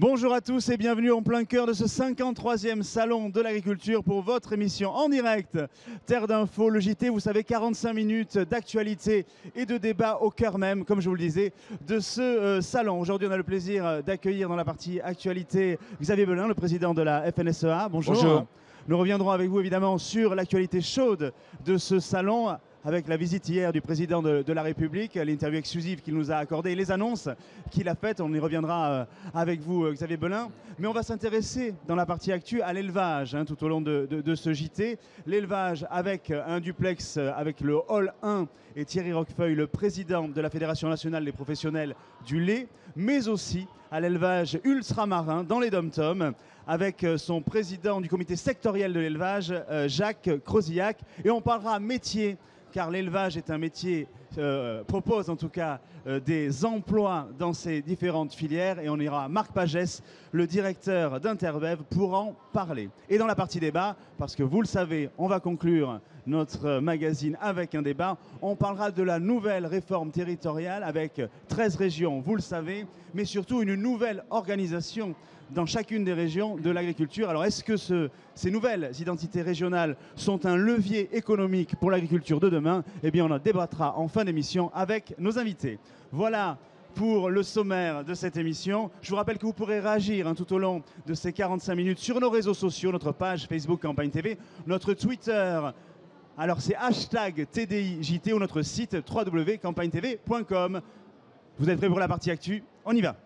Bonjour à tous et bienvenue en plein cœur de ce 53e Salon de l'Agriculture pour votre émission en direct. Terre d'info, le JT, vous savez, 45 minutes d'actualité et de débat au cœur même, comme je vous le disais, de ce salon. Aujourd'hui, on a le plaisir d'accueillir dans la partie actualité Xavier Belin, le président de la FNSEA. Bonjour. Bonjour. Nous reviendrons avec vous évidemment sur l'actualité chaude de ce salon, avec la visite hier du président de la République, l'interview exclusive qu'il nous a accordée et les annonces qu'il a faites. On y reviendra avec vous, Xavier Belin. Mais on va s'intéresser dans la partie actu à l'élevage tout au long de ce JT. L'élevage avec un duplex avec le Hall 1 et Thierry Roquefeuille, le président de la Fédération nationale des professionnels du lait, mais aussi à l'élevage ultramarin dans les dom-toms avec son président du comité sectoriel de l'élevage, Jacques Crozillac. Et on parlera métier, car l'élevage est un métier, propose en tout cas des emplois dans ces différentes filières. Et on ira à Marc Pagès, le directeur d'Interbev, pour en parler. Et dans la partie débat, parce que vous le savez, on va conclure notre magazine avec un débat. On parlera de la nouvelle réforme territoriale avec 13 régions, vous le savez, mais surtout une nouvelle organisation dans chacune des régions de l'agriculture. Alors est-ce que ces nouvelles identités régionales sont un levier économique pour l'agriculture de demain? Eh bien on en débattra en fin d'émission avec nos invités. Voilà pour le sommaire de cette émission. Je vous rappelle que vous pourrez réagir tout au long de ces 45 minutes sur nos réseaux sociaux, notre page Facebook Campagne TV, notre Twitter. Alors c'est hashtag TDIJT ou notre site www.campagnetv.com. Vous êtes prêts pour la partie actu? On y va.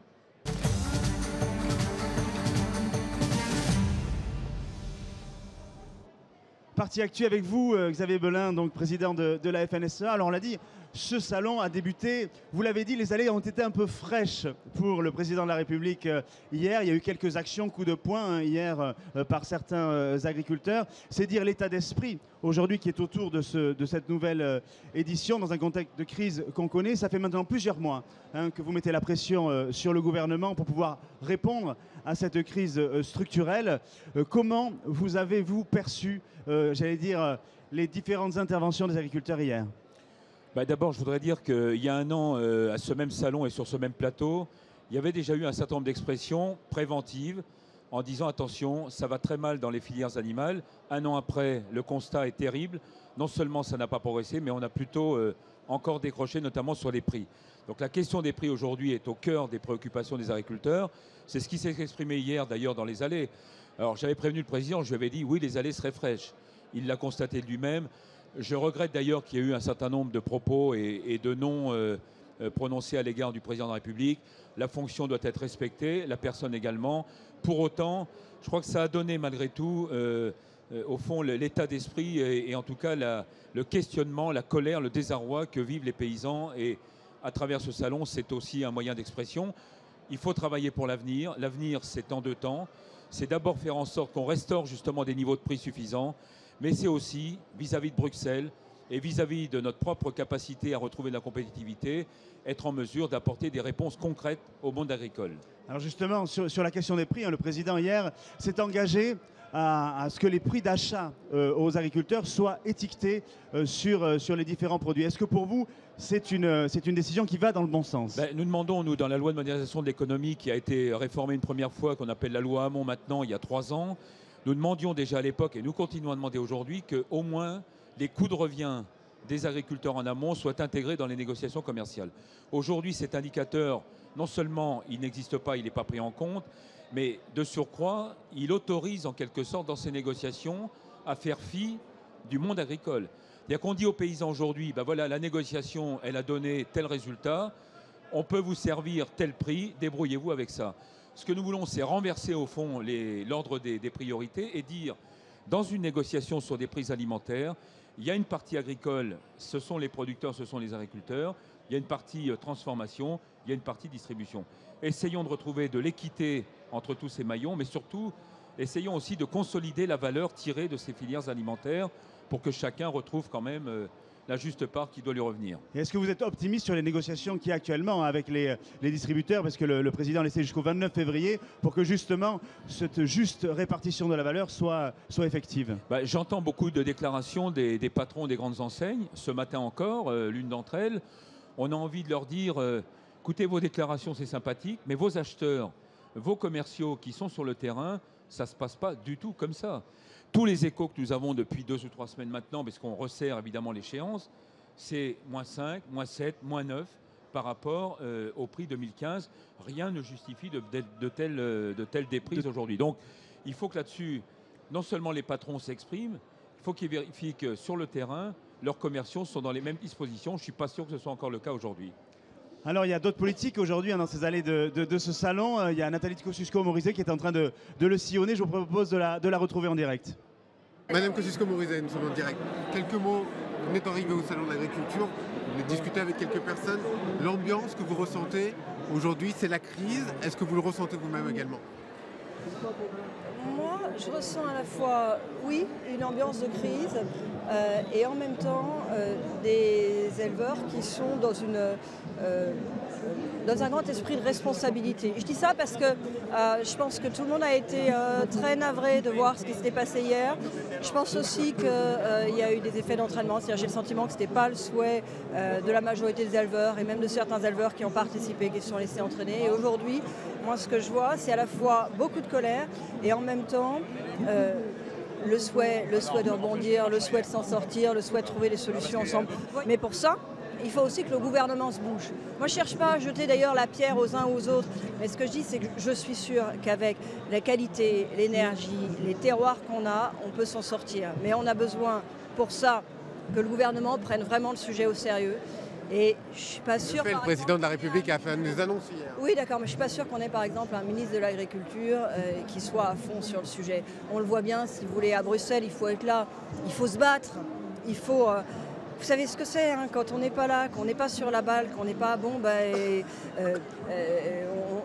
Partie actu avec vous, Xavier Belin, donc président de la FNSEA. Alors on l'a dit, ce salon a débuté, vous l'avez dit, les allées ont été un peu fraîches pour le président de la République hier. Il y a eu quelques actions, coups de poing hier par certains agriculteurs. C'est dire l'état d'esprit aujourd'hui qui est autour de cette nouvelle édition dans un contexte de crise qu'on connaît. Ça fait maintenant plusieurs mois que vous mettez la pression sur le gouvernement pour pouvoir répondre à cette crise structurelle. Comment vous avez-vous perçu j'allais dire, les différentes interventions des agriculteurs hier? D'abord, je voudrais dire qu'il y a un an, à ce même salon et sur ce même plateau, il y avait déjà eu un certain nombre d'expressions préventives en disant attention, ça va très mal dans les filières animales. Un an après, le constat est terrible. Non seulement ça n'a pas progressé, mais on a plutôt encore décroché, notamment sur les prix. Donc la question des prix aujourd'hui est au cœur des préoccupations des agriculteurs. C'est ce qui s'est exprimé hier d'ailleurs dans les allées. Alors j'avais prévenu le président, je lui avais dit oui, les allées seraient fraîches. Il l'a constaté lui-même. Je regrette d'ailleurs qu'il y ait eu un certain nombre de propos et de noms prononcés à l'égard du président de la République. La fonction doit être respectée, la personne également. Pour autant, je crois que ça a donné malgré tout, au fond, l'état d'esprit et en tout cas le questionnement, la colère, le désarroi que vivent les paysans. Et à travers ce salon, c'est aussi un moyen d'expression. Il faut travailler pour l'avenir. L'avenir, c'est en deux temps. C'est d'abord faire en sorte qu'on restaure justement des niveaux de prix suffisants, mais c'est aussi vis-à-vis de Bruxelles et vis-à-vis de notre propre capacité à retrouver de la compétitivité, être en mesure d'apporter des réponses concrètes au monde agricole. Alors justement, sur la question des prix, le président hier s'est engagé à ce que les prix d'achat aux agriculteurs soient étiquetés sur les différents produits. Est-ce que pour vous, c'est une décision qui va dans le bon sens? Nous demandons, nous, dans la loi de modernisation de l'économie qui a été réformée une première fois, qu'on appelle la loi Hamon maintenant, il y a 3 ans, nous demandions déjà à l'époque, et nous continuons à demander aujourd'hui, qu'au moins les coûts de revient des agriculteurs en amont soient intégrés dans les négociations commerciales. Aujourd'hui, cet indicateur, non seulement il n'existe pas, il n'est pas pris en compte, mais de surcroît, il autorise en quelque sorte dans ces négociations à faire fi du monde agricole. C'est-à-dire qu'on dit aux paysans aujourd'hui, voilà, la négociation, elle a donné tel résultat, on peut vous servir tel prix, débrouillez-vous avec ça. Ce que nous voulons, c'est renverser au fond l'ordre des priorités et dire, dans une négociation sur des prix alimentaires, il y a une partie agricole, ce sont les producteurs, ce sont les agriculteurs, il y a une partie transformation, il y a une partie distribution. Essayons de retrouver de l'équité entre tous ces maillons, mais surtout, essayons aussi de consolider la valeur tirée de ces filières alimentaires pour que chacun retrouve quand même la juste part qui doit lui revenir. Est-ce que vous êtes optimiste sur les négociations qu'il y a actuellement avec les distributeurs, parce que le président a laissé jusqu'au 29 février pour que justement cette juste répartition de la valeur soit effective? J'entends beaucoup de déclarations des patrons des grandes enseignes. Ce matin encore, l'une d'entre elles, on a envie de leur dire écoutez, vos déclarations c'est sympathique, mais vos acheteurs, vos commerciaux qui sont sur le terrain, ça ne se passe pas du tout comme ça. Tous les échos que nous avons depuis 2 ou 3 semaines maintenant, parce qu'on resserre évidemment l'échéance, c'est -5, -7, -9 par rapport au prix 2015. Rien ne justifie de telles déprises aujourd'hui. Donc il faut que là-dessus, non seulement les patrons s'expriment, il faut qu'ils vérifient que sur le terrain, leurs commerciaux sont dans les mêmes dispositions. Je ne suis pas sûr que ce soit encore le cas aujourd'hui. Alors, il y a d'autres politiques aujourd'hui dans ces allées de ce salon. Il y a Nathalie Kosciusko-Morizet qui est en train de le sillonner. Je vous propose de la retrouver en direct. Madame Kosciusko-Morizet, nous sommes en direct. Quelques mots, vous êtes arrivé au salon de l'agriculture, vous avez discuté avec quelques personnes. L'ambiance que vous ressentez aujourd'hui, c'est la crise. Est-ce que vous le ressentez vous-même également? Moi, je ressens à la fois, oui, une ambiance de crise et en même temps des éleveurs qui sont dans un grand esprit de responsabilité. Je dis ça parce que je pense que tout le monde a été très navré de voir ce qui s'était passé hier. Je pense aussi qu'il y a eu des effets d'entraînement. C'est-à-dire, j'ai le sentiment que ce n'était pas le souhait de la majorité des éleveurs et même de certains éleveurs qui ont participé, qui se sont laissés entraîner. Et aujourd'hui, moi, ce que je vois, c'est à la fois beaucoup de colère et en même temps le souhait de rebondir, le souhait de s'en sortir, le souhait de trouver des solutions ensemble. Mais pour ça, il faut aussi que le gouvernement se bouge. Moi, je ne cherche pas à jeter d'ailleurs la pierre aux uns ou aux autres. Mais ce que je dis, c'est que je suis sûre qu'avec la qualité, l'énergie, les terroirs qu'on a, on peut s'en sortir. Mais on a besoin, pour ça, que le gouvernement prenne vraiment le sujet au sérieux. Et je ne suis pas sûre... Le président de la République a fait des annonces hier. Oui, d'accord, mais je ne suis pas sûre qu'on ait par exemple un ministre de l'Agriculture qui soit à fond sur le sujet. On le voit bien, si vous voulez, à Bruxelles, il faut être là, il faut se battre, il faut... Vous savez ce que c'est, hein, quand on n'est pas là, qu'on n'est pas sur la balle, qu'on n'est pas bon,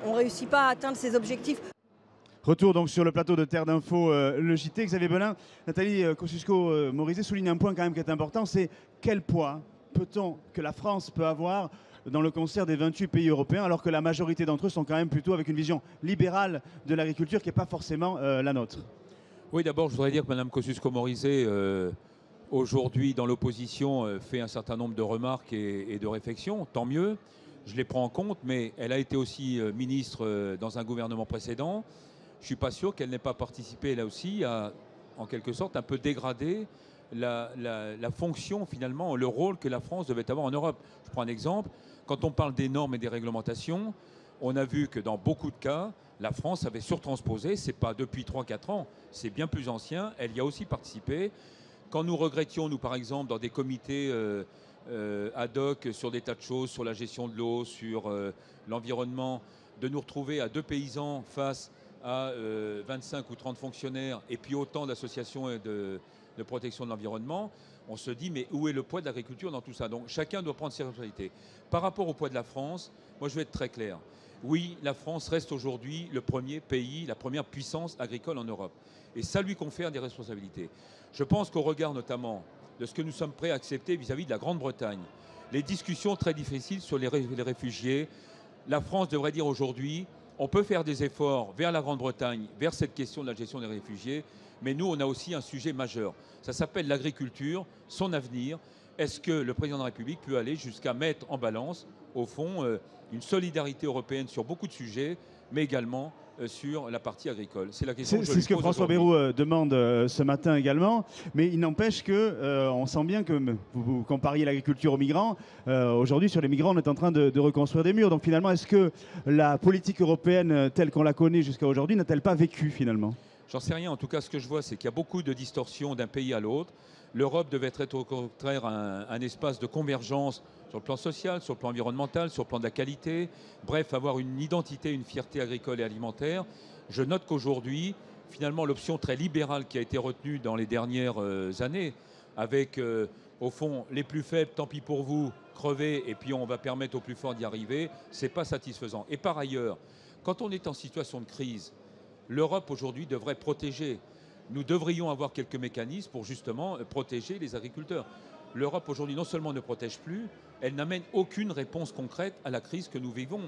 on ne réussit pas à atteindre ses objectifs. Retour donc sur le plateau de Terre d'Info, le JT. Xavier Belin, Nathalie Kosciusko-Morizet souligne un point quand même qui est important, c'est quel poids que la France peut avoir dans le concert des 28 pays européens, alors que la majorité d'entre eux sont quand même plutôt avec une vision libérale de l'agriculture qui n'est pas forcément la nôtre. Oui, d'abord, je voudrais dire que Mme Kosciusko-Morizet, aujourd'hui, dans l'opposition, fait un certain nombre de remarques et de réflexions. Tant mieux, je les prends en compte, mais elle a été aussi ministre dans un gouvernement précédent. Je ne suis pas sûr qu'elle n'ait pas participé, là aussi, à, en quelque sorte, un peu dégrader la fonction, finalement, le rôle que la France devait avoir en Europe. Je prends un exemple. Quand on parle des normes et des réglementations, on a vu que dans beaucoup de cas, la France avait surtransposé. Ce n'est pas depuis 3-4 ans, c'est bien plus ancien. Elle y a aussi participé. Quand nous regrettions, nous, par exemple, dans des comités ad hoc sur des tas de choses, sur la gestion de l'eau, sur l'environnement, de nous retrouver à 2 paysans face à 25 ou 30 fonctionnaires et puis autant d'associations de protection de l'environnement, on se dit mais où est le poids de l'agriculture dans tout ça? Donc chacun doit prendre ses responsabilités. Par rapport au poids de la France, moi je vais être très clair. Oui, la France reste aujourd'hui le premier pays, la première puissance agricole en Europe. Et ça lui confère des responsabilités. Je pense qu'au regard notamment de ce que nous sommes prêts à accepter vis-à-vis de la Grande-Bretagne, les discussions très difficiles sur les réfugiés, la France devrait dire aujourd'hui, on peut faire des efforts vers la Grande-Bretagne, vers cette question de la gestion des réfugiés, mais nous, on a aussi un sujet majeur. Ça s'appelle l'agriculture, son avenir. Est-ce que le président de la République peut aller jusqu'à mettre en balance, au fond, une solidarité européenne sur beaucoup de sujets, mais également sur la partie agricole? C'est la question que je lui pose. C'est ce que François Bayrou demande ce matin également. Mais il n'empêche qu'on sent bien que vous compariez l'agriculture aux migrants. Aujourd'hui, sur les migrants, on est en train de reconstruire des murs. Donc finalement, est-ce que la politique européenne telle qu'on la connaît jusqu'à aujourd'hui n'a-t-elle pas vécu finalement? J'en sais rien. En tout cas, ce que je vois, c'est qu'il y a beaucoup de distorsions d'un pays à l'autre. L'Europe devait être au contraire un espace de convergence sur le plan social, sur le plan environnemental, sur le plan de la qualité. Bref, avoir une identité, une fierté agricole et alimentaire. Je note qu'aujourd'hui, finalement, l'option très libérale qui a été retenue dans les dernières années, avec, au fond, les plus faibles, tant pis pour vous, crevez, et puis on va permettre aux plus forts d'y arriver, ce n'est pas satisfaisant. Et par ailleurs, quand on est en situation de crise, l'Europe aujourd'hui devrait protéger. Nous devrions avoir quelques mécanismes pour justement protéger les agriculteurs. L'Europe aujourd'hui non seulement ne protège plus, elle n'amène aucune réponse concrète à la crise que nous vivons.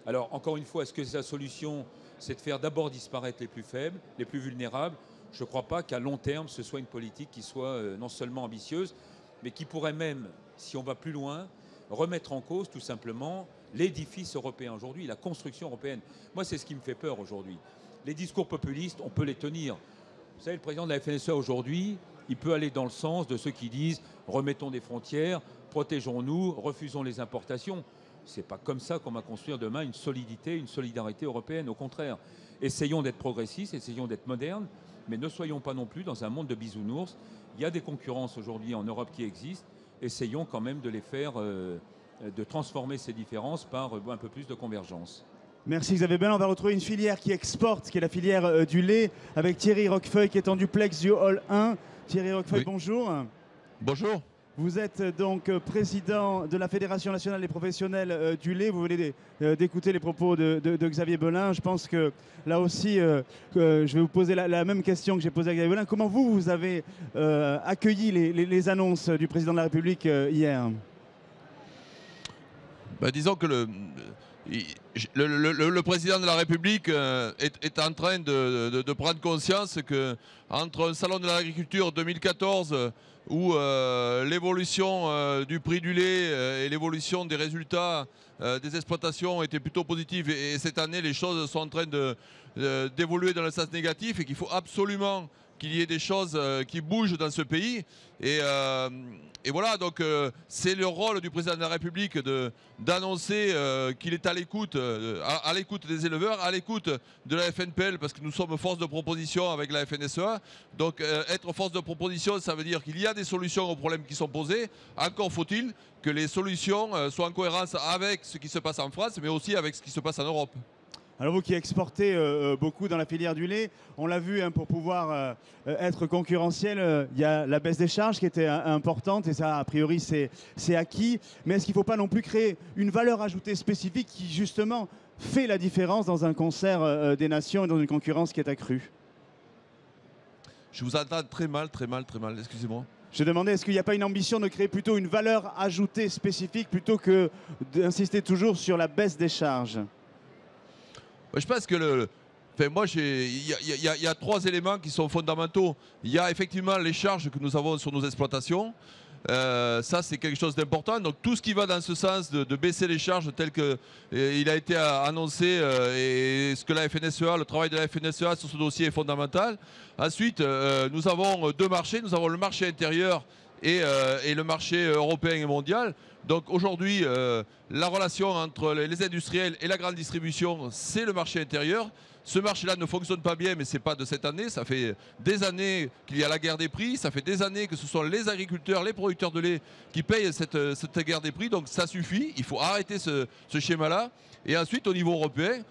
Alors encore une fois, est-ce que la solution, c'est de faire d'abord disparaître les plus faibles, les plus vulnérables? Je ne crois pas qu'à long terme, ce soit une politique qui soit non seulement ambitieuse, mais qui pourrait même, si on va plus loin, remettre en cause tout simplement l'édifice européen aujourd'hui, la construction européenne. Moi, c'est ce qui me fait peur aujourd'hui. Les discours populistes, on peut les tenir. Vous savez, le président de la FNSEA aujourd'hui, il peut aller dans le sens de ceux qui disent « remettons des frontières, protégeons-nous, refusons les importations ». Ce n'est pas comme ça qu'on va construire demain une solidité, une solidarité européenne. Au contraire, essayons d'être progressistes, essayons d'être modernes, mais ne soyons pas non plus dans un monde de bisounours. Il y a des concurrences aujourd'hui en Europe qui existent. Essayons quand même de les faire, de transformer ces différences par un peu plus de convergence. Merci Xavier Belin. On va retrouver une filière qui exporte, qui est la filière du lait, avec Thierry Roquefeuille qui est en duplex du Hall 1. Thierry Roquefeuille, oui. Bonjour. Bonjour. Vous êtes donc président de la Fédération nationale des professionnels du lait. Vous venez d'écouter les propos de Xavier Belin. Je pense que là aussi, je vais vous poser la même question que j'ai posée à Xavier Belin. Comment vous avez accueilli les annonces du président de la République hier? Disons que le président de la République est en train de prendre conscience qu'entre un salon de l'agriculture 2014 où l'évolution du prix du lait et l'évolution des résultats des exploitations étaient plutôt positives et cette année les choses sont en train d'évoluer dans le sens négatif et qu'il faut absolument qu'il y ait des choses qui bougent dans ce pays. Et voilà, donc c'est le rôle du président de la République d'annoncer qu'il est à l'écoute des éleveurs, à l'écoute de la FNPL, parce que nous sommes force de proposition avec la FNSEA. Donc être force de proposition, ça veut dire qu'il y a des solutions aux problèmes qui sont posés. Encore faut-il que les solutions soient en cohérence avec ce qui se passe en France, mais aussi avec ce qui se passe en Europe. Alors vous qui exportez beaucoup dans la filière du lait, on l'a vu, hein, pour pouvoir être concurrentiel, il y a la baisse des charges qui était importante et ça a priori c'est acquis. Mais est-ce qu'il ne faut pas non plus créer une valeur ajoutée spécifique qui justement fait la différence dans un concert des nations et dans une concurrence qui est accrue? Je vous entends très mal, excusez-moi. Je demandais, est-ce qu'il n'y a pas une ambition de créer plutôt une valeur ajoutée spécifique plutôt que d'insister toujours sur la baisse des charges? Je pense que il y a trois éléments qui sont fondamentaux. Il y a effectivement les charges que nous avons sur nos exploitations. Ça, c'est quelque chose d'important. Donc tout ce qui va dans ce sens de baisser les charges tel qu'il a été annoncé et ce que la FNSEA, le travail de la FNSEA sur ce dossier est fondamental. Ensuite, nous avons deux marchés. Nous avons le marché intérieur et le marché européen et mondial. Donc aujourd'hui, la relation entre les industriels et la grande distribution, c'est le marché intérieur. Ce marché-là ne fonctionne pas bien, mais ce n'est pas de cette année. Ça fait des années qu'il y a la guerre des prix. Ça fait des années que ce sont les agriculteurs, les producteurs de lait qui payent cette guerre des prix. Donc ça suffit, il faut arrêter ce schéma-là. Et ensuite, au niveau européen,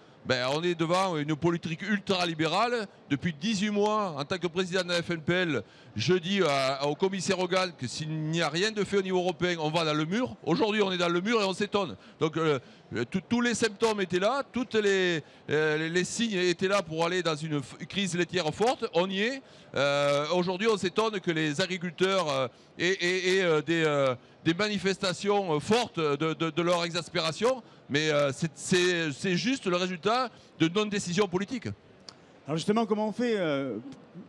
on est devant une politique ultra-libérale. Depuis 18 mois, en tant que président de la FNPL, je dis au commissaire Hogan que s'il n'y a rien de fait au niveau européen, on va dans le mur. Aujourd'hui, on est dans le mur et on s'étonne. Donc tous les symptômes étaient là, tous les signes étaient là pour aller dans une crise laitière forte. On y est. Aujourd'hui, on s'étonne que les agriculteurs aient des manifestations fortes de leur exaspération. Mais c'est juste le résultat de non-décision politique. Alors justement, comment on fait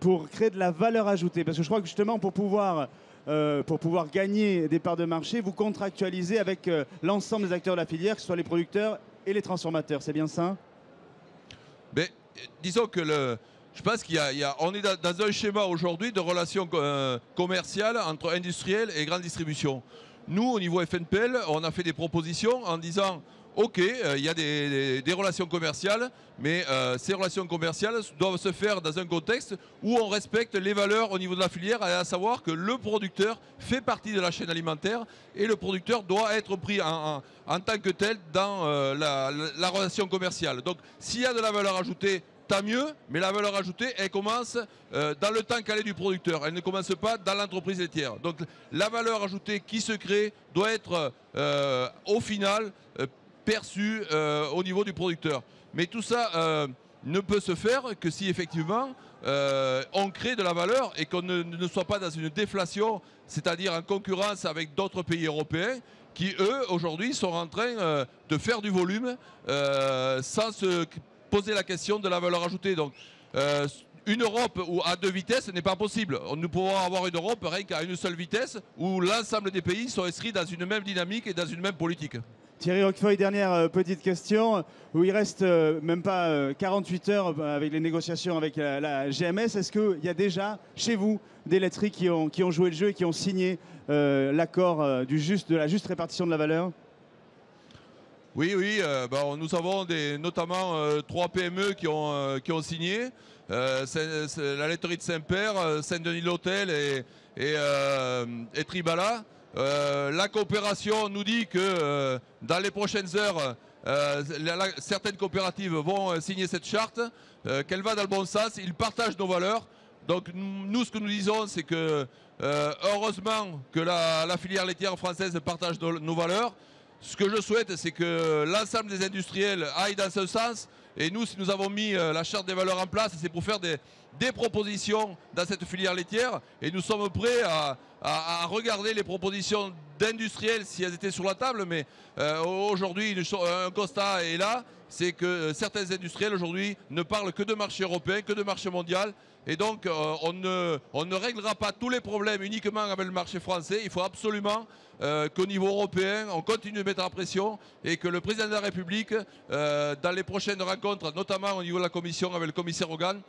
pour créer de la valeur ajoutée? Parce que je crois que justement, pour pouvoir gagner des parts de marché, vous contractualisez avec l'ensemble des acteurs de la filière, que ce soit les producteurs et les transformateurs. C'est bien ça? Disons que je pense qu'on est dans un schéma aujourd'hui de relations commerciales entre industriels et grande distribution. Nous, au niveau FNPL, on a fait des propositions en disant OK, il y a des relations commerciales, mais ces relations commerciales doivent se faire dans un contexte où on respecte les valeurs au niveau de la filière, à savoir que le producteur fait partie de la chaîne alimentaire et le producteur doit être pris en tant que tel dans la relation commerciale. Donc s'il y a de la valeur ajoutée, tant mieux, mais la valeur ajoutée, elle commence dans le temps qu'elle est du producteur. Elle ne commence pas dans l'entreprise laitière. Donc la valeur ajoutée qui se crée doit être au final perçue au niveau du producteur. Mais tout ça ne peut se faire que si effectivement on crée de la valeur et qu'on ne soit pas dans une déflation, c'est-à-dire en concurrence avec d'autres pays européens qui, eux, aujourd'hui, sont en train de faire du volume sans se poser la question de la valeur ajoutée. Donc, une Europe où à deux vitesses n'est pas possible. Nous pouvons avoir une Europe rien qu'à une seule vitesse où l'ensemble des pays sont inscrits dans une même dynamique et dans une même politique. Thierry Roquefeuille, dernière petite question, où il reste même pas 48 heures avec les négociations avec la GMS. Est-ce qu'il y a déjà chez vous des laiteries qui ont joué le jeu et qui ont signé l'accord de la juste répartition de la valeur? Oui, nous avons notamment 3 PME qui ont signé. C'est la laiterie de Saint-Père, Saint-Denis-l'Hôtel et Tribala. La coopération nous dit que dans les prochaines heures, certaines coopératives vont signer cette charte, qu'elle va dans le bon sens. Ils partagent nos valeurs. Donc nous, ce que nous disons, c'est que heureusement que la filière laitière française partage nos valeurs. Ce que je souhaite, c'est que l'ensemble des industriels aillent dans ce sens. Et nous, si nous avons mis la charte des valeurs en place, c'est pour faire des propositions dans cette filière laitière. Et nous sommes prêts à regarder les propositions d'industriels si elles étaient sur la table. Mais aujourd'hui, un constat est là, c'est que certains industriels aujourd'hui ne parlent que de marché européen, que de marché mondial. Et donc, on ne réglera pas tous les problèmes uniquement avec le marché français. Il faut absolument qu'au niveau européen, on continue de mettre la pression et que le président de la République, dans les prochaines rencontres, notamment au niveau de la Commission avec le commissaire Hogan,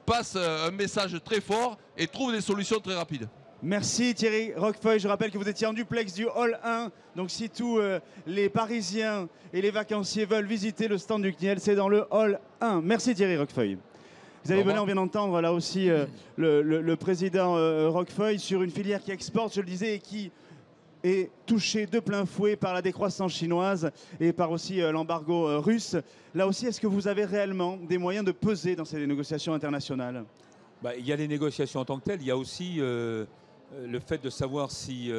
passe un message très fort et trouve des solutions très rapides. Merci Thierry Roquefeuille. Je rappelle que vous étiez en duplex du Hall 1. Donc si tous les Parisiens et les vacanciers veulent visiter le stand du CNIEL, c'est dans le Hall 1. Merci Thierry Roquefeuille. Vous avez on vient d'entendre là aussi le président Roquefeuille sur une filière qui exporte, je le disais, et qui est touchée de plein fouet par la décroissance chinoise et par aussi l'embargo russe. Là aussi, est-ce que vous avez réellement des moyens de peser dans ces négociations internationales? Il y a les négociations en tant que telles. Il y a aussi le fait de savoir si,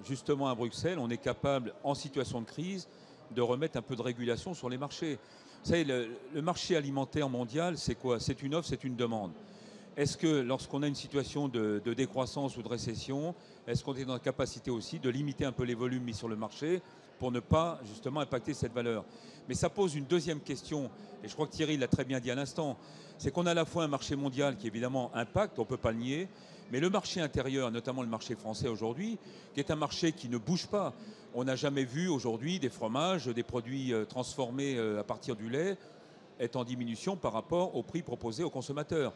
justement, à Bruxelles, on est capable, en situation de crise, de remettre un peu de régulation sur les marchés. Vous savez, le marché alimentaire mondial, c'est quoi? C'est une offre, c'est une demande. Est-ce que lorsqu'on a une situation de décroissance ou de récession, est-ce qu'on est dans la capacité aussi de limiter un peu les volumes mis sur le marché pour ne pas justement impacter cette valeur? Mais ça pose une deuxième question, et je crois que Thierry l'a très bien dit à l'instant, c'est qu'on a à la fois un marché mondial qui évidemment impacte, on ne peut pas le nier, mais le marché intérieur, notamment le marché français aujourd'hui, qui est un marché qui ne bouge pas. On n'a jamais vu aujourd'hui des fromages, des produits transformés à partir du lait être en diminution par rapport au prix proposé aux consommateurs.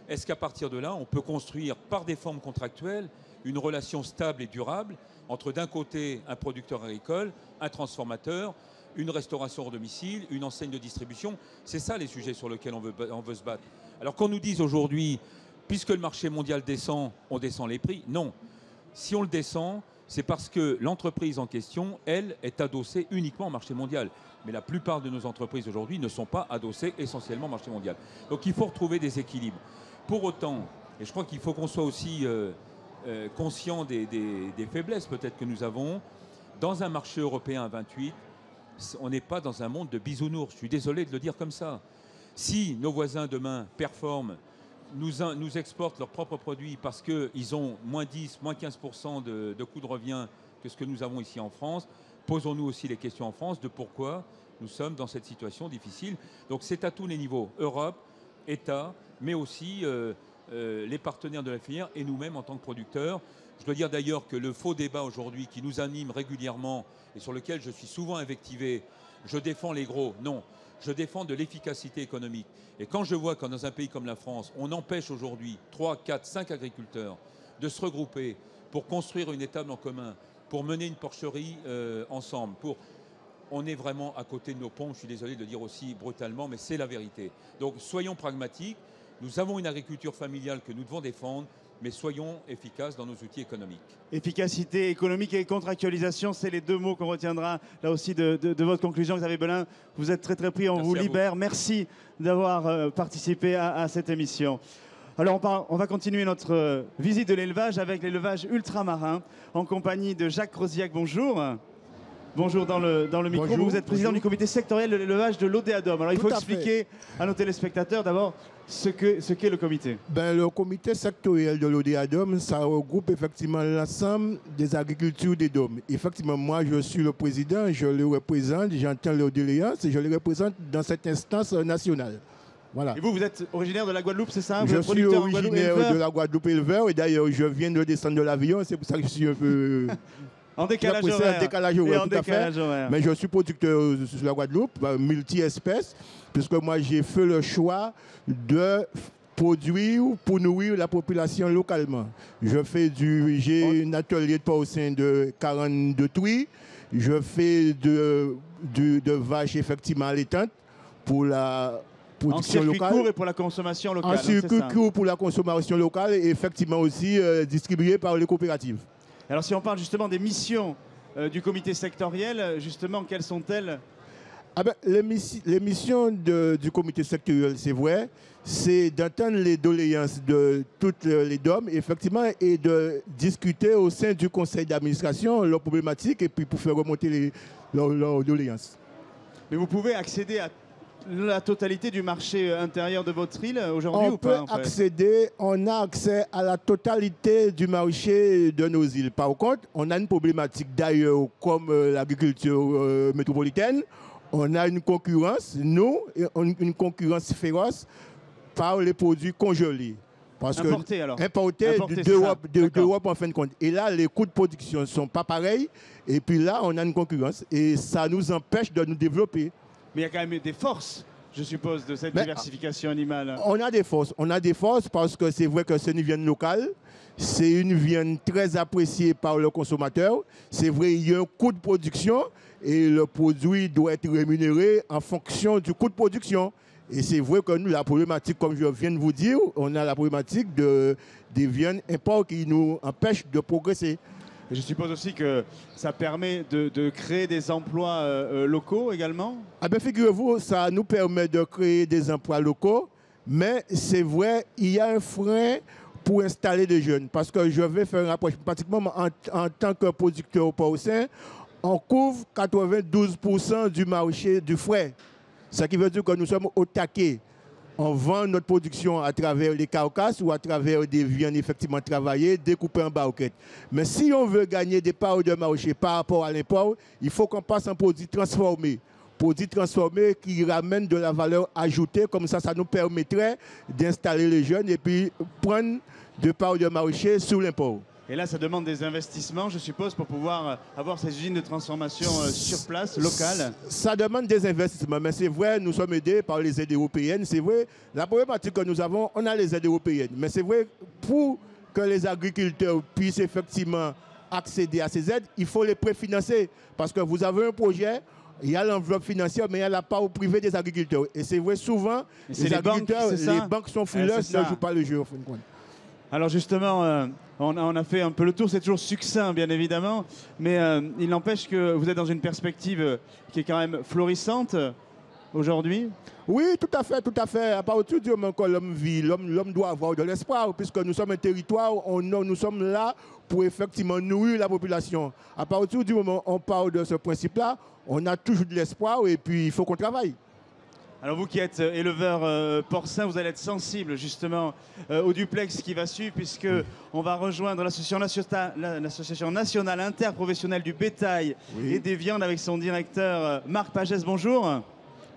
Est-ce qu'à partir de là, on peut construire par des formes contractuelles une relation stable et durable entre d'un côté un producteur agricole, un transformateur, une restauration hors domicile, une enseigne de distribution? C'est ça les sujets sur lesquels on veut se battre. Alors qu'on nous dise aujourd'hui, puisque le marché mondial descend, on descend les prix. Non. Si on le descend, c'est parce que l'entreprise en question, elle, est adossée uniquement au marché mondial. Mais la plupart de nos entreprises aujourd'hui ne sont pas adossées essentiellement au marché mondial. Donc il faut retrouver des équilibres. Pour autant, et je crois qu'il faut qu'on soit aussi conscient des faiblesses peut-être que nous avons, dans un marché européen à 28, on n'est pas dans un monde de bisounours. Je suis désolé de le dire comme ça. Si nos voisins demain performent, nous exportent leurs propres produits parce qu'ils ont moins 10, moins 15% de coût de revient que ce que nous avons ici en France, posons-nous aussi les questions en France de pourquoi nous sommes dans cette situation difficile. Donc c'est à tous les niveaux, Europe, État, mais aussi les partenaires de la filière et nous-mêmes en tant que producteurs. Je dois dire d'ailleurs que le faux débat aujourd'hui qui nous anime régulièrement et sur lequel je suis souvent invectivé, je défends les gros, non. Je défends de l'efficacité économique. Et quand je vois que dans un pays comme la France, on empêche aujourd'hui 3, 4, 5 agriculteurs de se regrouper pour construire une étable en commun, pour mener une porcherie ensemble, on est vraiment à côté de nos pompes, je suis désolé de le dire aussi brutalement, mais c'est la vérité. Donc soyons pragmatiques, nous avons une agriculture familiale que nous devons défendre, mais soyons efficaces dans nos outils économiques. Efficacité économique et contractualisation, c'est les deux mots qu'on retiendra là aussi de votre conclusion. Xavier Belin, vous êtes très pris, on vous libère. Merci d'avoir participé à cette émission. Alors on va continuer notre visite de l'élevage avec l'élevage ultramarin en compagnie de Jacques Rosiac. Bonjour. Bonjour dans le micro. Bonjour, vous êtes président du comité sectoriel de l'élevage de l'Odéadom. Alors il faut expliquer à nos téléspectateurs d'abord ce qu'est le comité. Le comité sectoriel de l'Odéadom, ça regroupe effectivement l'ensemble des agricultures des DOM. Effectivement, moi je suis le président, je le représente, j'entends leurs doléances et je les représente dans cette instance nationale. Voilà. Et vous êtes originaire de la Guadeloupe, c'est ça? Je suis originaire de la Guadeloupe éleveur et d'ailleurs je viens de descendre de l'avion, c'est pour ça que je suis un peu... En décalage très précis, horaire. en décalage Et horaire, en tout à fait. décalage horaire. Mais je suis producteur sur la Guadeloupe, multi-espèces, puisque moi j'ai fait le choix de produire pour nourrir la population localement. J'ai un atelier de porcins de 42 truies, je fais de vaches effectivement allaitantes pour la production en circuit locale. court et pour la consommation locale. En circuit court pour la consommation locale et effectivement aussi distribué par les coopératives. Alors si on parle justement des missions du comité sectoriel, justement, quelles sont-elles? Les missions du comité sectoriel, c'est vrai, c'est d'entendre les doléances de toutes les DOM, effectivement, et de discuter au sein du conseil d'administration leurs problématiques et puis pour faire remonter leurs doléances. Mais vous pouvez accéder à la totalité du marché intérieur de votre île aujourd'hui ou pas? On a accès à la totalité du marché de nos îles. Par contre, on a une problématique d'ailleurs comme l'agriculture métropolitaine. On a une concurrence, une concurrence féroce par les produits congelés. Parce importés alors? Importés d'Europe en fin de compte. Et là, les coûts de production ne sont pas pareils. Et puis là, on a une concurrence. Et ça nous empêche de nous développer. Mais il y a quand même des forces, je suppose, de cette diversification animale. On a des forces parce que c'est vrai que c'est une viande locale. C'est une viande très appréciée par le consommateur. C'est vrai, il y a un coût de production et le produit doit être rémunéré en fonction du coût de production. Et c'est vrai que nous, la problématique, comme je viens de vous dire, on a la problématique des viandes imports qui nous empêchent de progresser. Et je suppose aussi que ça permet de créer des emplois locaux également? Figurez-vous, ça nous permet de créer des emplois locaux, mais c'est vrai, il y a un frein pour installer des jeunes. Parce que je vais faire un rapprochement. Pratiquement, en tant que producteur porcin, on couvre 92% du marché du frais. Ce qui veut dire que nous sommes au taquet. On vend notre production à travers les carcasses ou à travers des viandes effectivement travaillées, découpées en barquettes. Mais si on veut gagner des parts de marché par rapport à l'import, il faut qu'on passe en produit transformé. Produits transformés qui ramènent de la valeur ajoutée. Comme ça nous permettrait d'installer les jeunes et puis prendre des parts de marché sous l'import. Et là, ça demande des investissements, je suppose, pour pouvoir avoir ces usines de transformation sur place, locales. Ça demande des investissements, mais c'est vrai, nous sommes aidés par les aides européennes. C'est vrai, la problématique que nous avons, on a les aides européennes. Mais c'est vrai, pour que les agriculteurs puissent effectivement accéder à ces aides, il faut les préfinancer. Parce que vous avez un projet, il y a l'enveloppe financière, mais il y a la part privée des agriculteurs. Et c'est vrai, souvent, les agriculteurs, les banques sont frileuses, ne jouent pas le jeu. Alors justement, on a fait un peu le tour, c'est toujours succinct bien évidemment, mais il n'empêche que vous êtes dans une perspective qui est quand même florissante aujourd'hui. Oui, tout à fait, tout à fait. À partir du moment que l'homme vit, l'homme doit avoir de l'espoir, puisque nous sommes un territoire, nous sommes là pour effectivement nourrir la population. À partir du moment où on parle de ce principe-là, on a toujours de l'espoir et puis il faut qu'on travaille. Alors vous qui êtes éleveur porcin, vous allez être sensible justement au duplex qui va suivre, puisque on va rejoindre l'association nationale interprofessionnelle du bétail et des viandes avec son directeur Marc Pagès. Bonjour.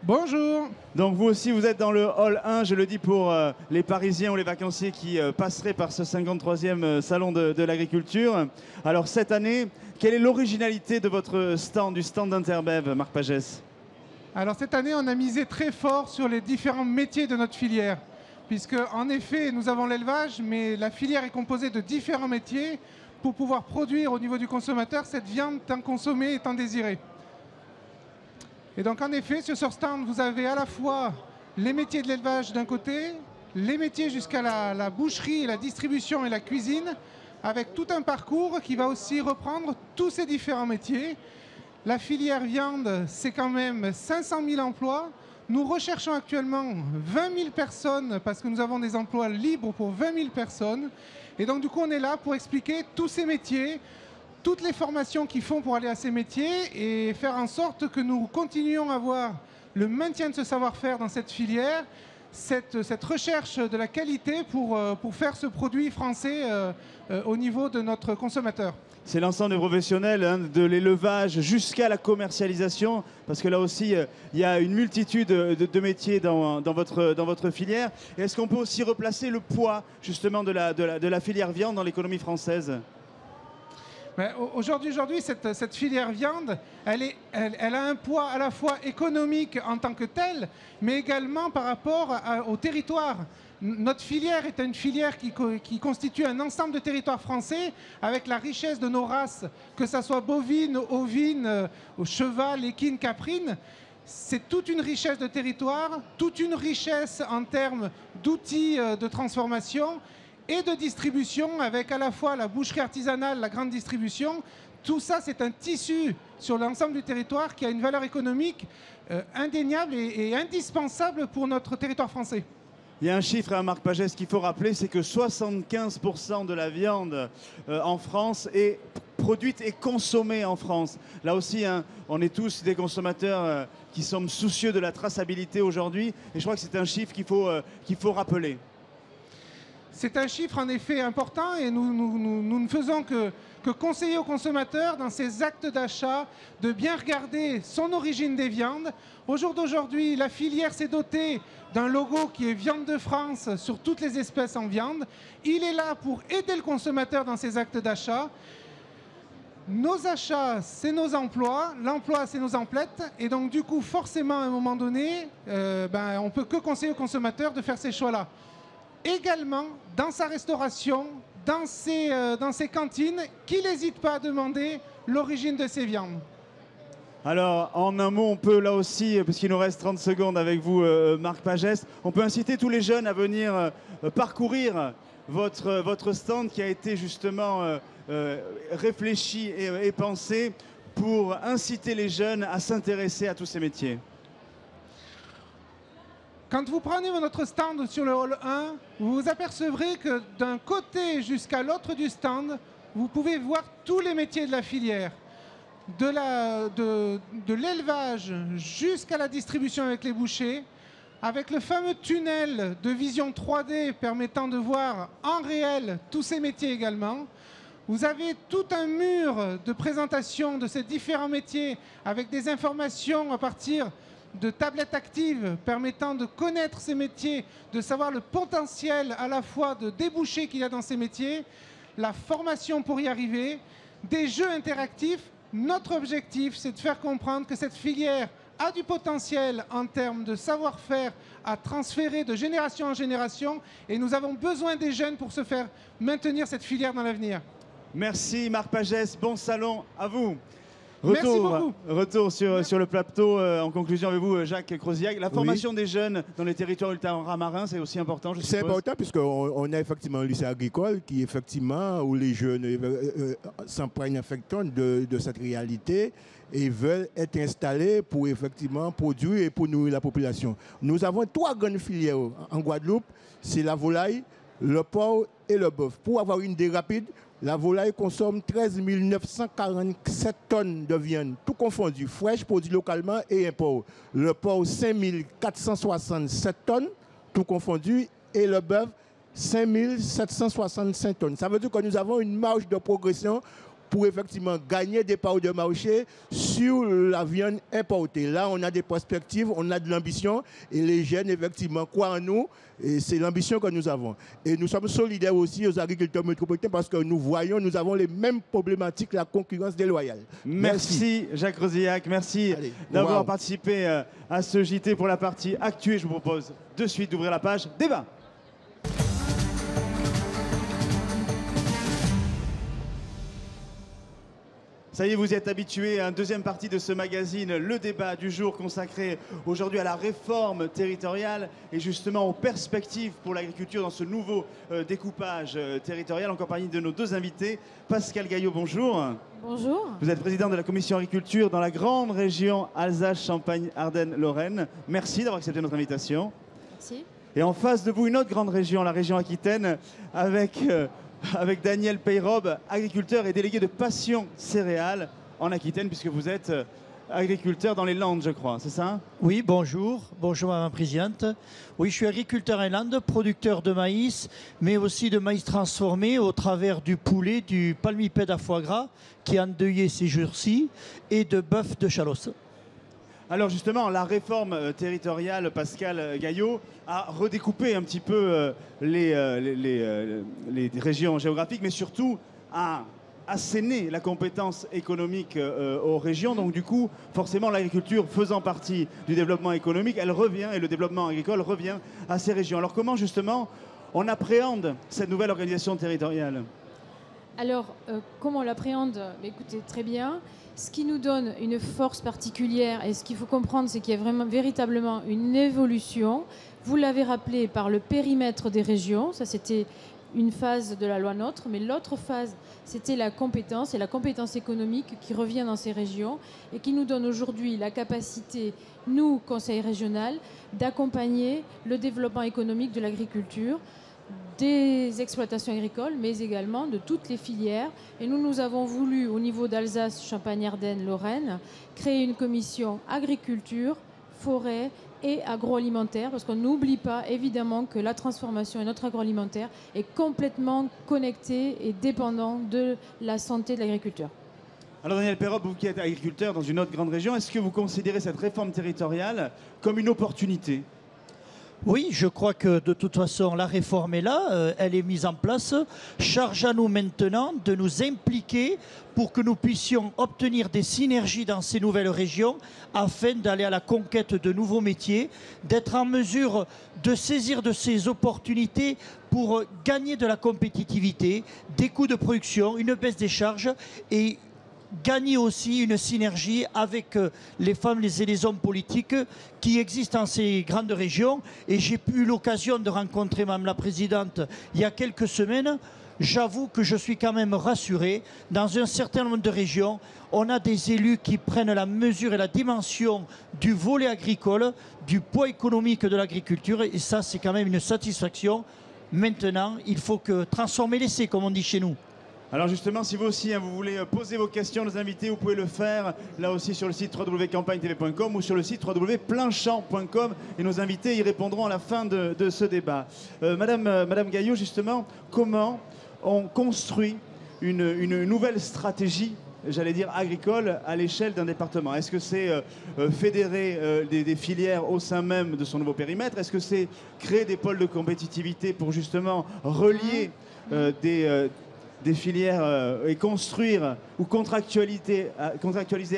Bonjour. Donc vous aussi vous êtes dans le hall 1, je le dis pour les Parisiens ou les vacanciers qui passeraient par ce 53e salon de l'agriculture. Alors cette année, quelle est l'originalité de votre stand, du stand d'Interbev, Marc Pagès? Alors cette année, on a misé très fort sur les différents métiers de notre filière, puisque en effet, nous avons l'élevage, mais la filière est composée de différents métiers pour pouvoir produire au niveau du consommateur cette viande tant consommée et tant désirée. Et donc en effet, sur ce stand, vous avez à la fois les métiers de l'élevage d'un côté, les métiers jusqu'à la boucherie, la distribution et la cuisine, avec tout un parcours qui va aussi reprendre tous ces différents métiers. La filière viande, c'est quand même 500 000 emplois. Nous recherchons actuellement 20 000 personnes parce que nous avons des emplois libres pour 20 000 personnes. Et donc du coup, on est là pour expliquer tous ces métiers, toutes les formations qu'ils font pour aller à ces métiers et faire en sorte que nous continuions à avoir le maintien de ce savoir-faire dans cette filière, cette recherche de la qualité pour faire ce produit français au niveau de notre consommateur. C'est l'ensemble des professionnels, de l'élevage jusqu'à la commercialisation, parce que là aussi, il y a une multitude de métiers dans votre filière. Est-ce qu'on peut aussi replacer le poids justement de la filière viande dans l'économie française? Aujourd'hui, cette filière viande, elle a un poids à la fois économique en tant que telle, mais également par rapport au territoire. Notre filière est une filière qui constitue un ensemble de territoires français avec la richesse de nos races, que ce soit bovine, ovine, cheval, équine, caprine. C'est toute une richesse de territoire, toute une richesse en termes d'outils de transformation et de distribution, avec à la fois la boucherie artisanale, la grande distribution. Tout ça, c'est un tissu sur l'ensemble du territoire qui a une valeur économique indéniable et indispensable pour notre territoire français. Il y a un chiffre, hein, Marc Pagès, qu'il faut rappeler, c'est que 75% de la viande en France est produite et consommée en France. Là aussi, hein, on est tous des consommateurs qui sommes soucieux de la traçabilité aujourd'hui. Et je crois que c'est un chiffre qu'il faut rappeler. C'est un chiffre en effet important et nous ne faisons que conseiller aux consommateurs dans ses actes d'achat de bien regarder son origine des viandes. Au jour d'aujourd'hui, la filière s'est dotée d'un logo qui est Viande de France sur toutes les espèces en viande. Il est là pour aider le consommateur dans ses actes d'achat. Nos achats, c'est nos emplois. L'emploi, c'est nos emplettes. Et donc, du coup, forcément, à un moment donné, on ne peut que conseiller aux consommateurs de faire ces choix-là. Également, dans sa restauration, dans ses cantines, qu'il n'hésite pas à demander l'origine de ses viandes. Alors, en un mot, on peut là aussi, puisqu'il nous reste 30 secondes avec vous, Marc Pagès, on peut inciter tous les jeunes à venir parcourir votre stand qui a été justement réfléchi et pensé pour inciter les jeunes à s'intéresser à tous ces métiers. Quand vous prenez notre stand sur le hall 1, vous vous apercevrez que d'un côté jusqu'à l'autre du stand, vous pouvez voir tous les métiers de la filière. De l'élevage jusqu'à la distribution avec les bouchers, avec le fameux tunnel de vision 3D permettant de voir en réel tous ces métiers également. Vous avez tout un mur de présentation de ces différents métiers avec des informations à partir de tablettes actives permettant de connaître ces métiers, de savoir le potentiel à la fois de débouchés qu'il y a dans ces métiers, la formation pour y arriver, des jeux interactifs. Notre objectif, c'est de faire comprendre que cette filière a du potentiel en termes de savoir-faire à transférer de génération en génération et nous avons besoin des jeunes pour se faire maintenir cette filière dans l'avenir. Merci Marc Pagès, bon salon à vous. Merci beaucoup. Retour sur le plateau, en conclusion avec vous, Jacques Crozillac. La formation des jeunes dans les territoires ultramarins, c'est aussi important, je suppose. C'est important puisqu'on a effectivement un lycée agricole qui, effectivement, où les jeunes s'empruntent effectivement de cette réalité et veulent être installés pour effectivement produire et pour nourrir la population. Nous avons 3 grandes filières en Guadeloupe, c'est la volaille, le porc et le bœuf. Pour avoir une idée rapide, la volaille consomme 13 947 tonnes de viande, tout confondu, fraîche, produit localement et import. Le porc, 5 467 tonnes, tout confondu, et le bœuf, 5 765 tonnes. Ça veut dire que nous avons une marge de progression pour effectivement gagner des parts de marché sur la viande importée. Là, on a des perspectives, on a de l'ambition et les jeunes, effectivement, croient en nous et c'est l'ambition que nous avons. Et nous sommes solidaires aussi aux agriculteurs métropolitains parce que nous voyons, nous avons les mêmes problématiques, la concurrence déloyale. Merci Jacques Crozillac, merci d'avoir participé à ce JT pour la partie actu. Je vous propose de suite d'ouvrir la page débat. Ça y est, vous êtes habitués à une deuxième partie de ce magazine, le débat du jour consacré aujourd'hui à la réforme territoriale et justement aux perspectives pour l'agriculture dans ce nouveau découpage territorial en compagnie de nos 2 invités. Pascal Gaillot, bonjour. Bonjour. Vous êtes président de la commission agriculture dans la grande région Alsace-Champagne-Ardenne-Lorraine. Merci d'avoir accepté notre invitation. Merci. Et en face de vous, une autre grande région, la région Aquitaine, avec Daniel Peyrobe, agriculteur et délégué de Passion Céréales en Aquitaine, puisque vous êtes agriculteur dans les Landes, je crois, c'est ça? Oui, bonjour. Bonjour, Madame la Présidente. Oui, je suis agriculteur en Landes, producteur de maïs, mais aussi de maïs transformé au travers du poulet, du palmipède à foie gras, qui est endeuillé ces jours-ci, et de bœuf de Chalosse. Alors justement, la réforme territoriale, Pascal Gaillot, a redécoupé un petit peu les régions géographiques, mais surtout a asséner la compétence économique aux régions. Donc du coup, forcément, l'agriculture faisant partie du développement économique, elle revient, et le développement agricole revient à ces régions. Alors comment justement on appréhende cette nouvelle organisation territoriale? Alors, comment on l'appréhende? Écoutez, très bien. Ce qui nous donne une force particulière, et ce qu'il faut comprendre, c'est qu'il y a vraiment, véritablement une évolution. Vous l'avez rappelé par le périmètre des régions. Ça, c'était une phase de la loi NOTRe. Mais l'autre phase, c'était la compétence, et la compétence économique qui revient dans ces régions et qui nous donne aujourd'hui la capacité, nous, Conseil régional, d'accompagner le développement économique de l'agriculture, des exploitations agricoles, mais également de toutes les filières. Et nous avons voulu, au niveau d'Alsace, Champagne-Ardenne, Lorraine, créer une commission agriculture, forêt et agroalimentaire, parce qu'on n'oublie pas évidemment que la transformation et notre agroalimentaire est complètement connecté et dépendant de la santé de l'agriculteur. Alors Daniel Perrob, vous qui êtes agriculteur dans une autre grande région, est-ce que vous considérez cette réforme territoriale comme une opportunité? Oui, je crois que de toute façon, la réforme est là, elle est mise en place. Charge à nous maintenant de nous impliquer pour que nous puissions obtenir des synergies dans ces nouvelles régions afin d'aller à la conquête de nouveaux métiers, d'être en mesure de saisir de ces opportunités pour gagner de la compétitivité, des coûts de production, une baisse des charges et gagner aussi une synergie avec les femmes et les hommes politiques qui existent dans ces grandes régions. Et j'ai eu l'occasion de rencontrer Mme la Présidente il y a quelques semaines. J'avoue que je suis quand même rassuré. Dans un certain nombre de régions, on a des élus qui prennent la mesure et la dimension du volet agricole, du poids économique de l'agriculture. Et ça, c'est quand même une satisfaction. Maintenant, il faut que transformer l'essai, comme on dit chez nous. Alors justement, si vous aussi vous voulez poser vos questions à nos invités, vous pouvez le faire là aussi sur le site www.campagne-tv.com ou sur le site www.planchamp.com et nos invités y répondront à la fin de ce débat. Madame Gaillot, justement, comment on construit une nouvelle stratégie, j'allais dire agricole, à l'échelle d'un département? Est-ce que c'est fédérer des filières au sein même de son nouveau périmètre? Est-ce que c'est créer des pôles de compétitivité pour justement relier des filières et construire ou contractualiser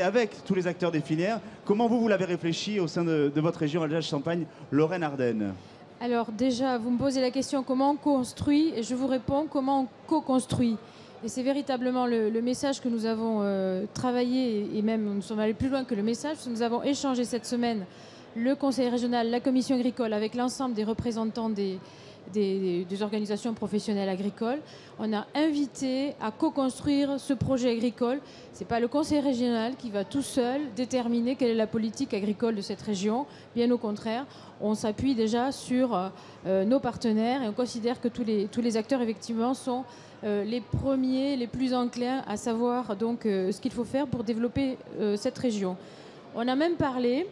avec tous les acteurs des filières? Comment vous l'avez réfléchi au sein de votre région Alsace-Champagne, Lorraine-Ardenne? Alors déjà, vous me posez la question comment on construit, et je vous réponds comment on co-construit. Et c'est véritablement le message que nous avons travaillé, et même nous sommes allés plus loin que le message, parce que nous avons échangé cette semaine, le Conseil régional, la Commission agricole, avec l'ensemble des représentants des organisations professionnelles agricoles. On a invité à co-construire ce projet agricole. Ce n'est pas le Conseil régional qui va tout seul déterminer quelle est la politique agricole de cette région. Bien au contraire, on s'appuie déjà sur nos partenaires et on considère que tous les acteurs effectivement sont les premiers, les plus enclins à savoir donc ce qu'il faut faire pour développer cette région. On a même parlé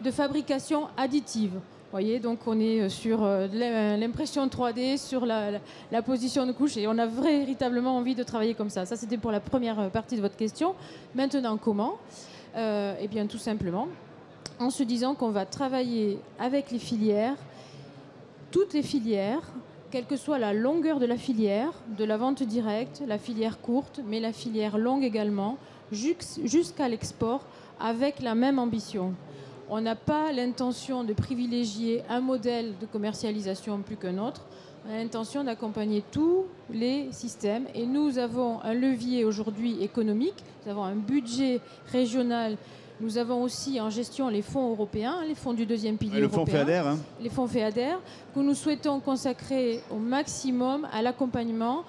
de fabrication additive. Vous voyez, donc on est sur l'impression 3D, sur la position de couche, et on a véritablement envie de travailler comme ça. Ça, c'était pour la première partie de votre question. Maintenant, comment? Eh bien, tout simplement, en se disant qu'on va travailler avec les filières, toutes les filières, quelle que soit la longueur de la filière, de la vente directe, la filière courte, mais la filière longue également, jusqu'à l'export, avec la même ambition. On n'a pas l'intention de privilégier un modèle de commercialisation plus qu'un autre. On a l'intention d'accompagner tous les systèmes. Et nous avons un levier aujourd'hui économique. Nous avons un budget régional. Nous avons aussi en gestion les fonds européens, les fonds du deuxième pilier européen. Le fonds FEADER. Les fonds FEADER, que nous souhaitons consacrer au maximum à l'accompagnement,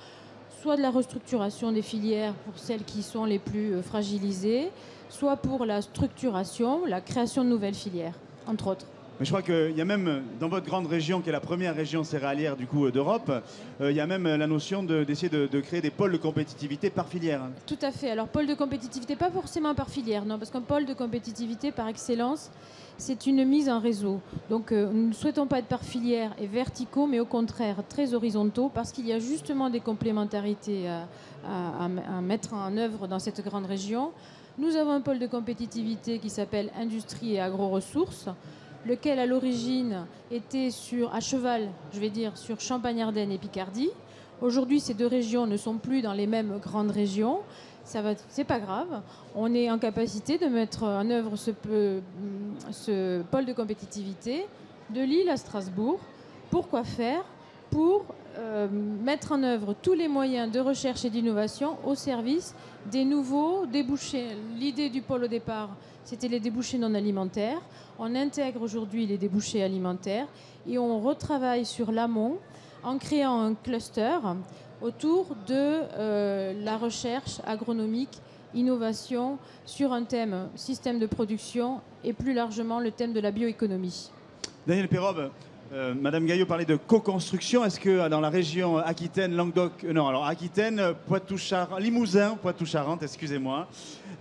soit de la restructuration des filières pour celles qui sont les plus fragilisées, soit pour la structuration, la création de nouvelles filières, entre autres. Mais je crois qu'il y a même, dans votre grande région, qui est la première région céréalière du coup d'Europe, il y a même la notion d'essayer de créer des pôles de compétitivité par filière. Tout à fait. Alors, pôle de compétitivité, pas forcément par filière, non, parce qu'un pôle de compétitivité, par excellence, c'est une mise en réseau. Donc, nous ne souhaitons pas être par filière et verticaux, mais au contraire, très horizontaux, parce qu'il y a justement des complémentarités à mettre en œuvre dans cette grande région. Nous avons un pôle de compétitivité qui s'appelle Industrie et Agro-Ressources, lequel à l'origine était à cheval, je vais dire, sur Champagne-Ardenne et Picardie. Aujourd'hui, ces deux régions ne sont plus dans les mêmes grandes régions. C'est pas grave. On est en capacité de mettre en œuvre ce pôle de compétitivité de Lille à Strasbourg. Pourquoi faire? Pour mettre en œuvre tous les moyens de recherche et d'innovation au service des nouveaux débouchés. L'idée du pôle au départ, c'était les débouchés non alimentaires. On intègre aujourd'hui les débouchés alimentaires et on retravaille sur l'amont en créant un cluster autour de la recherche agronomique, innovation, sur un thème système de production et plus largement le thème de la bioéconomie. Daniel Pérobe, Madame Gaillot parlait de co-construction. Est-ce que dans la région Aquitaine, Languedoc, non, alors Aquitaine, Limousin, Poitou-Charentes, excusez-moi,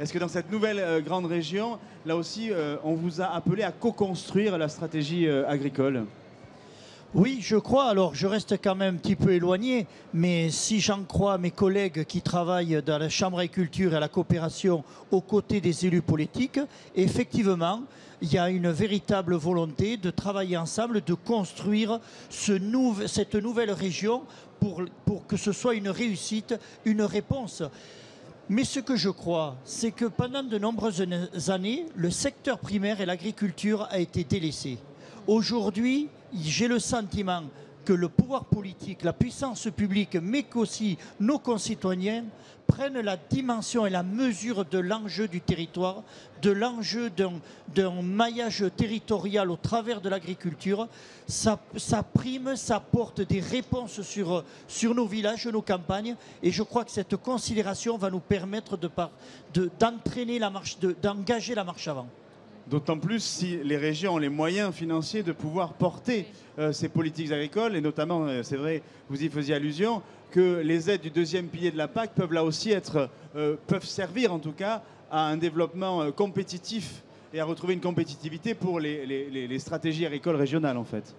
est-ce que dans cette nouvelle grande région, là aussi, on vous a appelé à co-construire la stratégie agricole? Oui, je crois. Alors, je reste quand même un petit peu éloigné, mais si j'en crois mes collègues qui travaillent dans la Chambre d'agriculture et à la coopération aux côtés des élus politiques, effectivement, il y a une véritable volonté de travailler ensemble, de construire cette nouvelle région pour que ce soit une réussite, une réponse. Mais ce que je crois, c'est que pendant de nombreuses années, le secteur primaire et l'agriculture a été délaissé. Aujourd'hui, j'ai le sentiment que le pouvoir politique, la puissance publique, mais qu'aussi nos concitoyens prennent la dimension et la mesure de l'enjeu du territoire, de l'enjeu d'un maillage territorial au travers de l'agriculture. Ça prime, ça porte des réponses sur nos villages, nos campagnes. Et je crois que cette considération va nous permettre d'engager la marche avant. D'autant plus si les régions ont les moyens financiers de pouvoir porter ces politiques agricoles, et notamment, c'est vrai, vous y faisiez allusion, que les aides du deuxième pilier de la PAC peuvent là aussi peuvent servir en tout cas à un développement compétitif et à retrouver une compétitivité pour les stratégies agricoles régionales en fait.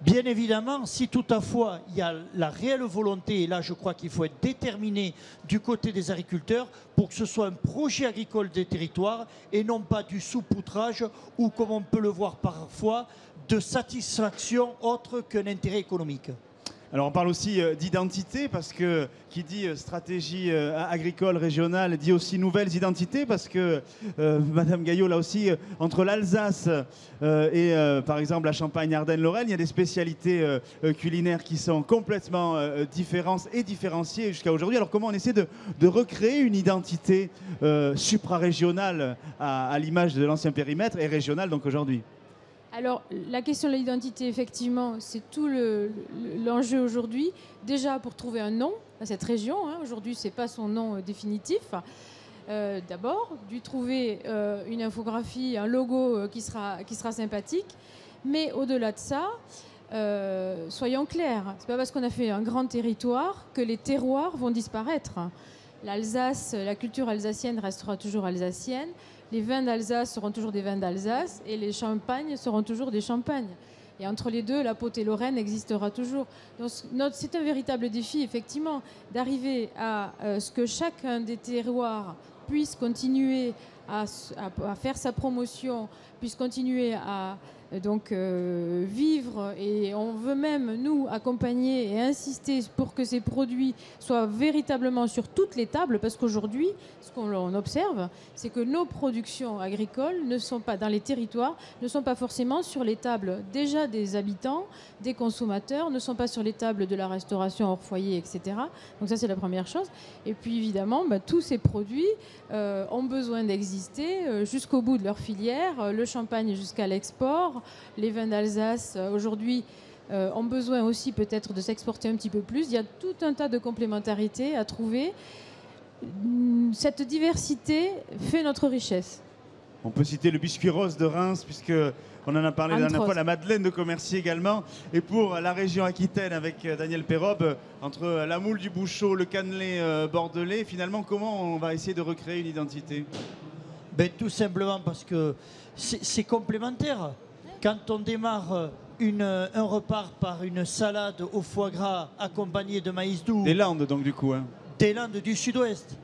Bien évidemment, si toutefois il y a la réelle volonté, et là je crois qu'il faut être déterminé du côté des agriculteurs pour que ce soit un projet agricole des territoires et non pas du saupoudrage ou, comme on peut le voir parfois, de satisfaction autre qu'un intérêt économique. Alors on parle aussi d'identité parce que qui dit stratégie agricole régionale dit aussi nouvelles identités parce que Madame Gaillot là aussi entre l'Alsace et par exemple la Champagne-Ardenne-Lorraine, il y a des spécialités culinaires qui sont complètement différentes et différenciées jusqu'à aujourd'hui. Alors comment on essaie de recréer une identité suprarégionale à l'image de l'ancien périmètre et régionale donc aujourd'hui? Alors, la question de l'identité, effectivement, c'est tout l'enjeu aujourd'hui. Déjà, pour trouver un nom à cette région, aujourd'hui, ce n'est pas son nom définitif. D'abord, dû trouver une infographie, un logo qui sera sympathique. Mais au-delà de ça, soyons clairs, ce n'est pas parce qu'on a fait un grand territoire que les terroirs vont disparaître. L'Alsace, la culture alsacienne restera toujours alsacienne. Les vins d'Alsace seront toujours des vins d'Alsace et les champagnes seront toujours des champagnes. Et entre les deux, la Potée-Lorraine existera toujours. Donc, c'est un véritable défi, effectivement, d'arriver à ce que chacun des terroirs puisse continuer à faire sa promotion, puisse continuer à vivre, et on veut même nous accompagner et insister pour que ces produits soient véritablement sur toutes les tables, parce qu'aujourd'hui ce qu'on observe, c'est que nos productions agricoles ne sont pas dans les territoires, ne sont pas forcément sur les tables déjà des habitants, des consommateurs, ne sont pas sur les tables de la restauration hors foyer, etc. Donc ça c'est la première chose. Et puis évidemment tous ces produits ont besoin d'exister jusqu'au bout de leur filière, le champagne jusqu'à l'export. Les vins d'Alsace, aujourd'hui, ont besoin aussi peut-être de s'exporter un petit peu plus. Il y a tout un tas de complémentarités à trouver. Cette diversité fait notre richesse. On peut citer le biscuit rose de Reims, puisqu'on en a parlé la dernière fois, la Madeleine de Commercy également. Et pour la région Aquitaine, avec Daniel Pérobe, entre la moule du Bouchot, le cannelé bordelais, finalement, comment on va essayer de recréer une identité? Tout simplement parce que c'est complémentaire. Quand on démarre un repas par une salade au foie gras accompagnée de maïs doux... Des Landes donc du coup. Des Landes du Sud-Ouest.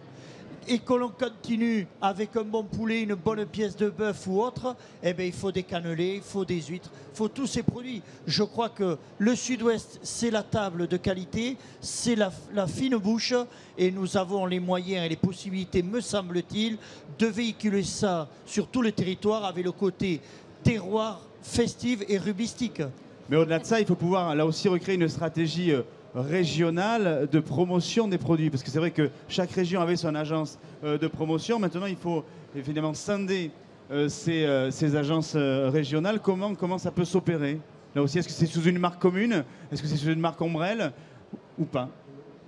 et que l'on continue avec un bon poulet, une bonne pièce de bœuf ou autre, eh bien, il faut des cannelés, il faut des huîtres, il faut tous ces produits. Je crois que le Sud-Ouest, c'est la table de qualité, c'est la fine bouche, et nous avons les moyens et les possibilités, me semble-t-il, de véhiculer ça sur tout le territoire avec le côté terroir, festif et rubistique. Mais au-delà de ça, il faut pouvoir là aussi recréer une stratégie régionale de promotion des produits. Parce que c'est vrai que chaque région avait son agence de promotion. Maintenant, il faut évidemment scinder ces agences régionales. Comment ça peut s'opérer? Là aussi, est-ce que c'est sous une marque commune? Est-ce que c'est sous une marque ombrelle ou pas?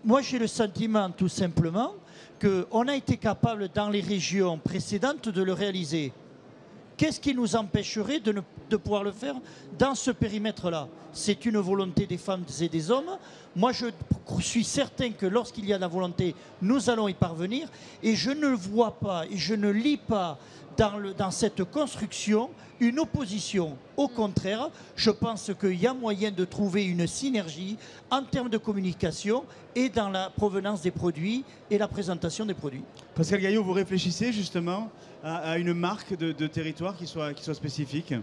Moi, j'ai le sentiment tout simplement qu'on a été capable dans les régions précédentes de le réaliser. Qu'est-ce qui nous empêcherait de pouvoir le faire dans ce périmètre-là? C'est une volonté des femmes et des hommes. Moi, je suis certain que lorsqu'il y a de la volonté, nous allons y parvenir. Et je ne vois pas, et je ne lis pas dans cette construction une opposition. Au contraire, je pense qu'il y a moyen de trouver une synergie en termes de communication et dans la provenance des produits et la présentation des produits. Pascal Gaillot, vous réfléchissez justement à une marque de territoire qui soit spécifique?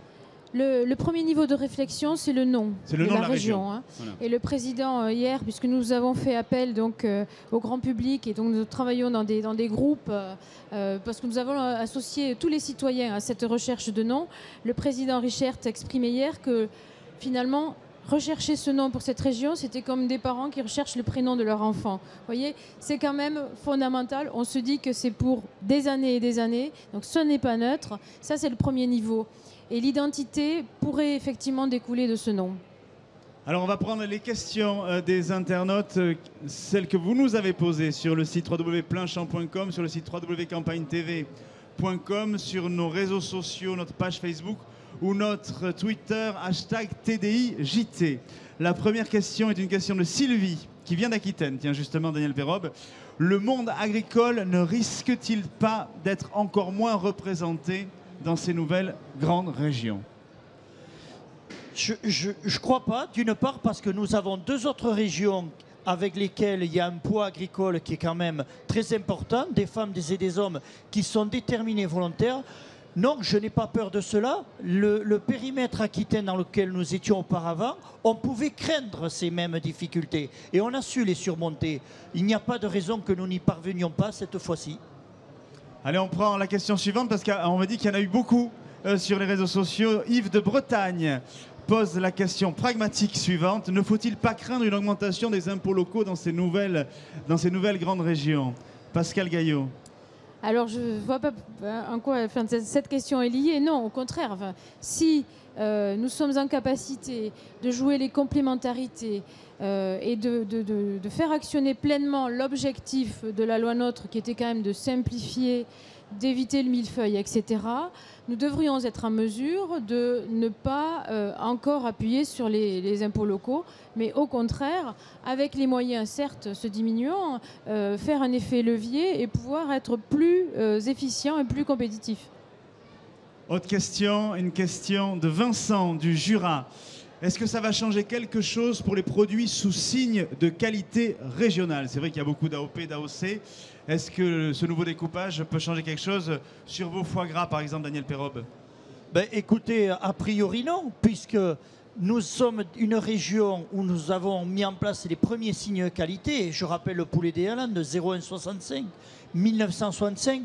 Le premier niveau de réflexion, c'est le nom, de la région. Hein. Voilà. Et le président, hier, puisque nous avons fait appel donc, au grand public, et donc nous travaillons dans des groupes, parce que nous avons associé tous les citoyens à cette recherche de nom, le président Richert exprimait hier que finalement, rechercher ce nom pour cette région, c'était comme des parents qui recherchent le prénom de leur enfant. Vous voyez, c'est quand même fondamental. On se dit que c'est pour des années et des années, donc ce n'est pas neutre. Ça, c'est le premier niveau. Et l'identité pourrait effectivement découler de ce nom. Alors on va prendre les questions des internautes, celles que vous nous avez posées sur le site www.pleinchamp.com, sur le site www.campagnetv.com, sur nos réseaux sociaux, notre page Facebook ou notre Twitter, #TDIJT. La première question est une question de Sylvie, qui vient d'Aquitaine. Tiens justement, Daniel Pérobe. Le monde agricole ne risque-t-il pas d'être encore moins représenté dans ces nouvelles grandes régions? Je ne crois pas, d'une part parce que nous avons deux autres régions avec lesquelles il y a un poids agricole qui est quand même très important, des femmes et des hommes qui sont déterminés, volontaires. Non, je n'ai pas peur de cela. Le périmètre aquitaine dans lequel nous étions auparavant, on pouvait craindre ces mêmes difficultés et on a su les surmonter. Il n'y a pas de raison que nous n'y parvenions pas cette fois-ci. Allez, on prend la question suivante parce qu'on m'a dit qu'il y en a eu beaucoup sur les réseaux sociaux. Yves de Bretagne pose la question pragmatique suivante. Ne faut-il pas craindre une augmentation des impôts locaux dans ces nouvelles grandes régions? Pascal Gaillot. Alors, je ne vois pas en quoi cette question est liée. Non, au contraire. Si nous sommes en capacité de jouer les complémentarités et de faire actionner pleinement l'objectif de la loi NOTRe, qui était quand même de simplifier, d'éviter le millefeuille, etc., nous devrions être en mesure de ne pas encore appuyer sur les impôts locaux, mais au contraire, avec les moyens certes se diminuant, faire un effet levier et pouvoir être plus efficient et plus compétitif. Autre question, une question de Vincent du Jura. Est-ce que ça va changer quelque chose pour les produits sous signe de qualité régionale? C'est vrai qu'il y a beaucoup d'AOP, d'AOC. Est-ce que ce nouveau découpage peut changer quelque chose sur vos foie gras, par exemple, Daniel Pérobe? Ben, écoutez, a priori non, puisque nous sommes une région où nous avons mis en place les premiers signes de qualité. Je rappelle le poulet des Halles de 0165, 1965.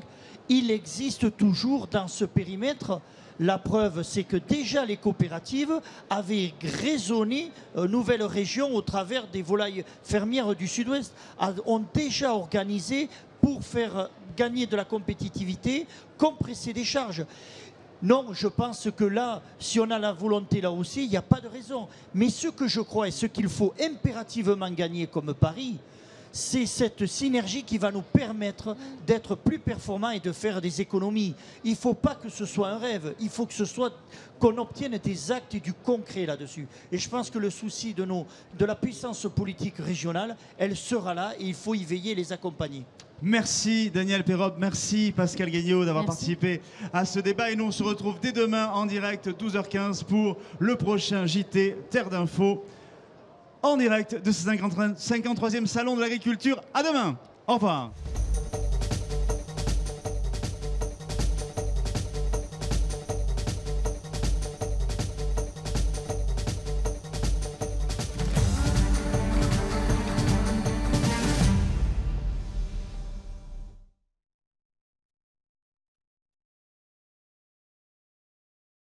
Il existe toujours dans ce périmètre. La preuve, c'est que déjà les coopératives avaient raisonné nouvelle région au travers des volailles fermières du Sud-Ouest, ont déjà organisé pour faire gagner de la compétitivité, compresser des charges. Non, je pense que là, si on a la volonté là aussi, il n'y a pas de raison. Mais ce que je crois et ce qu'il faut impérativement gagner comme pari, c'est cette synergie qui va nous permettre d'être plus performants et de faire des économies. Il ne faut pas que ce soit un rêve, il faut que ce soit qu'on obtienne des actes et du concret là-dessus. Et je pense que le souci de la puissance politique régionale, elle sera là et il faut y veiller et les accompagner. Merci Daniel Pérobe, merci Pascal Gaillot d'avoir participé à ce débat. Et nous on se retrouve dès demain en direct 12h15 pour le prochain JT Terre d'Info. En direct de ce 53e Salon de l'Agriculture. À demain. Au revoir.